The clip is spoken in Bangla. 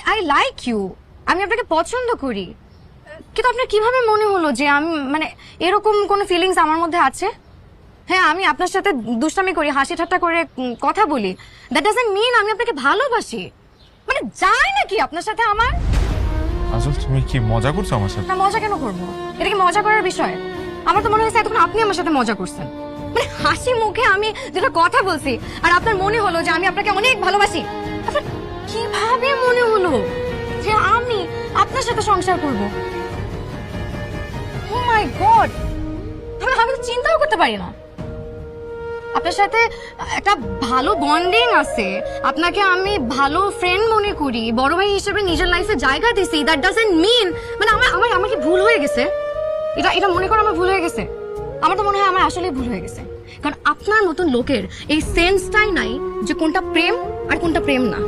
আই লাইক ইউ, আমি আপনাকে পছন্দ করি, কিন্তু আপনার কিভাবে মনে হলো যে আমি মানে এরকম কোনো ফিলিংস আমার মধ্যে আছে? হ্যাঁ, আমি আপনার সাথে দুষ্টামি করি, হাসি ঠাট্টা করে কথা বলি, দ্যাট ডাজন্ট মিন আমি আপনাকে ভালোবাসি। মানে যায় নাকি আপনার সাথে আমার? আসল তুমি কি মজা করছো আমার সাথে? না, মজা কেন করবো? এটা কি মজা করার বিষয়? আমার তো মনে হয়েছে এতক্ষণ আপনি আমার সাথে মজা করছেন। মানে হাসি মুখে আমি যেটা কথা বলছি আর আপনার মনে হলো যে আমি আপনাকে অনেক ভালোবাসি। আপনার কিভাবে মনে হলো যে আমি আপনার সাথে সংসার করব? ও মাই গড, আমি তো চিন্তাও করতে পারি না। আপনার সাথে একটা ভালো বন্ডিং আছে, আপনাকে আমি ভালো ফ্রেন্ড মনে করি, বড় ভাই হিসেবে নিজের লাইফে জায়গা দিছি, দ্যাট ডাজন্ট মিন মানে আমার কি ভুল হয়ে গেছে? এটা মনে করো আমার ভুল হয়ে গেছে? আমার তো মনে হয় আমার আসলে ভুল হয়ে গেছে, কারণ আপনার মতন লোকের এই সেন্সটাই নাই যে কোনটা প্রেম আর কোনটা প্রেম না।